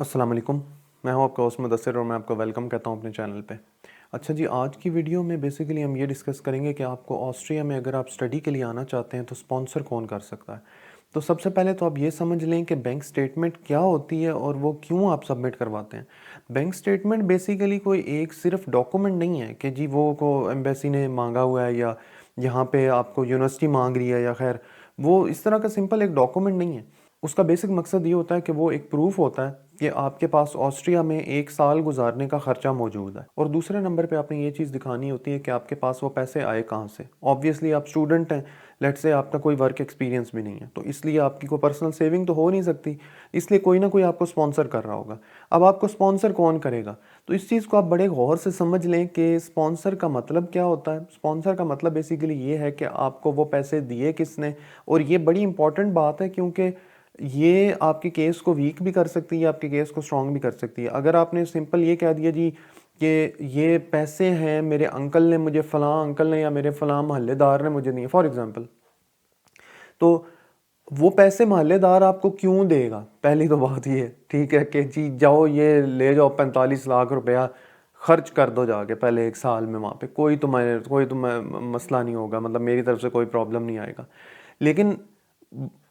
अस्सलाम वालेकुम। मैं हूं आपका होस्ट मुदस्सिर और मैं आपको वेलकम कहता हूं अपने चैनल पे। अच्छा जी, आज की वीडियो में बेसिकली हम ये डिस्कस करेंगे कि आपको ऑस्ट्रिया में अगर आप स्टडी के लिए आना चाहते हैं तो स्पॉन्सर कौन कर सकता है। तो सबसे पहले तो आप ये समझ लें कि बैंक स्टेटमेंट क्या होती है और वो क्यों आप सबमिट करवाते हैं। बैंक स्टेटमेंट बेसिकली कोई एक सिर्फ डॉक्यूमेंट नहीं है कि जी वो को एम्बेसी ने मांगा हुआ है या यहाँ पे आपको यूनिवर्सिटी मांग रही है या खैर वो इस तरह का सिंपल एक डॉक्यूमेंट नहीं है। उसका बेसिक मकसद ये होता है कि वो एक प्रूफ होता है कि आपके पास ऑस्ट्रिया में 1 साल गुजारने का खर्चा मौजूद है। और दूसरे नंबर पे आपने ये चीज़ दिखानी होती है कि आपके पास वो पैसे आए कहाँ से। ऑब्वियसली आप स्टूडेंट हैं, लेट से आपका कोई वर्क एक्सपीरियंस भी नहीं है, तो इसलिए आपकी कोई पर्सनल सेविंग तो हो नहीं सकती, इसलिए कोई ना कोई आपको स्पॉन्सर कर रहा होगा। अब आपको स्पॉन्सर कौन करेगा, तो इस चीज़ को आप बड़े गौर से समझ लें कि स्पॉन्सर का मतलब क्या होता है। स्पॉन्सर का मतलब बेसिकली ये है कि आपको वो पैसे दिए किसने। और ये बड़ी इंपॉर्टेंट बात है क्योंकि ये आपके केस को वीक भी कर सकती है, आपके केस को स्ट्रॉन्ग भी कर सकती है। अगर आपने सिंपल ये कह दिया जी कि ये पैसे हैं मेरे अंकल ने मुझे, फ़लाँ अंकल ने या मेरे फ़लाँ मोहल्लेदार ने मुझे दिए फॉर एग्जांपल, तो वो पैसे मोहल्लेदार आपको क्यों देगा। पहली तो बात ये ठीक है कि जी जाओ ये ले जाओ 45 लाख रुपया खर्च कर दो जाके पहले 1 साल में वहाँ पे, कोई मसला नहीं होगा, मतलब मेरी तरफ से कोई प्रॉब्लम नहीं आएगा। लेकिन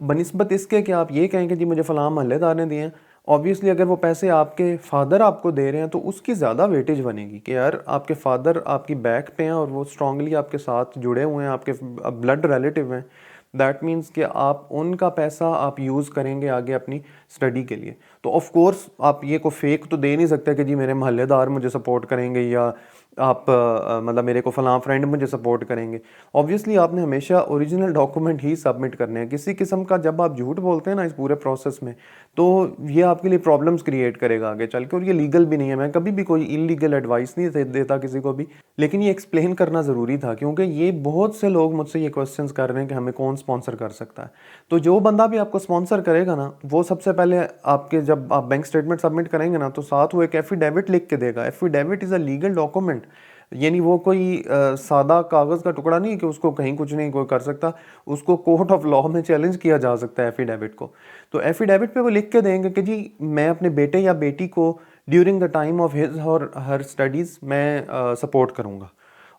बनिस्बत इसके कि आप ये कहें कि जी मुझे फ़लाँ मोहल्लेदार ने दिए हैं, ऑब्वियसली अगर वो पैसे आपके फादर आपको दे रहे हैं तो उसकी ज़्यादा वेटेज बनेगी कि यार आपके फादर आपकी बैक पे हैं और वो स्ट्रांगली आपके साथ जुड़े हुए हैं, आपके ब्लड रिलेटिव हैं। दैट मीन्स कि आप उनका पैसा आप यूज़ करेंगे आगे अपनी स्टडी के लिए। तो ऑफ कोर्स आप ये को फेक तो दे नहीं सकते कि जी मेरे मोहल्लेदार मुझे सपोर्ट करेंगे या आप मतलब मेरे को फ़लाँ फ्रेंड मुझे सपोर्ट करेंगे। ऑब्वियसली आपने हमेशा ओरिजिनल डॉक्यूमेंट ही सबमिट करने हैं। किसी किस्म का जब आप झूठ बोलते हैं ना इस पूरे प्रोसेस में, तो ये आपके लिए प्रॉब्लम्स क्रिएट करेगा आगे चल के, और ये लीगल भी नहीं है। मैं कभी भी कोई इलीगल एडवाइस नहीं देता किसी को भी, लेकिन ये एक्सप्लेन करना ज़रूरी था क्योंकि ये बहुत से लोग मुझसे ये क्वेश्चंस कर रहे हैं कि हमें कौन स्पॉन्सर कर सकता है। तो जो बंदा भी आपको स्पॉन्सर करेगा ना, वो सबसे पहले आपके जब आप बैंक स्टेटमेंट सबमिट करेंगे ना, तो साथ वो एक एफिडेविट लिख के देगा। Affidavit is a legal document, यानी वो कोई सादा कागज़ का टुकड़ा नहीं कि उसको कहीं कुछ नहीं कोई कर सकता, उसको कोर्ट ऑफ लॉ में चैलेंज किया जा सकता है एफिडेविट को। तो एफिडेविट पे वो लिख के देंगे कि जी मैं अपने बेटे या बेटी को during the time of his और हर स्टडीज़ मैं सपोर्ट करूँगा।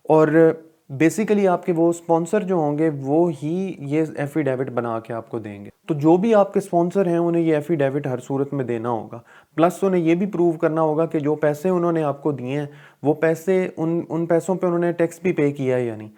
और बेसिकली आपके वो स्पॉन्सर जो होंगे वो ही ये एफिडेविट बना के आपको देंगे। तो जो भी आपके स्पॉन्सर हैं उन्हें ये एफिडेविट हर सूरत में देना होगा। प्लस उन्हें ये भी प्रूव करना होगा कि जो पैसे उन्होंने आपको दिए हैं वो पैसे उन पैसों पे उन्होंने टैक्स भी पे किया है या नहीं।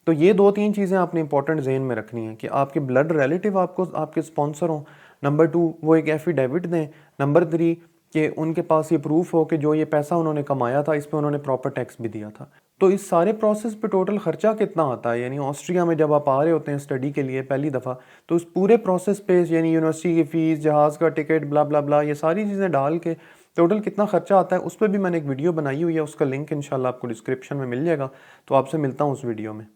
तो ये 2-3 चीज़ें आपने इंपॉर्टेंट ज़हन में रखनी है कि आपके ब्लड रिलेटिव आपको आपके स्पॉन्सर हों। नंबर 2 वो एक एफिडेविट दें। नंबर 3 कि उनके पास ये प्रूफ हो कि जो ये पैसा उन्होंने कमाया था इस पे उन्होंने प्रॉपर टैक्स भी दिया था। तो इस सारे प्रोसेस पे टोटल खर्चा कितना आता है, यानी ऑस्ट्रिया में जब आप आ रहे होते हैं स्टडी के लिए पहली दफ़ा, तो उस पूरे प्रोसेस पे यानी यूनिवर्सिटी की फ़ीस, जहाज़ का टिकट, ब्ला ब्ला ब्ला, ये सारी चीज़ें डाल के टोटल कितना खर्चा आता है उस पर भी मैंने एक वीडियो बनाई हुई है। उसका लिंक इंशाल्लाह आपको डिस्क्रिप्शन में मिल जाएगा। तो आपसे मिलता हूँ उस वीडियो में।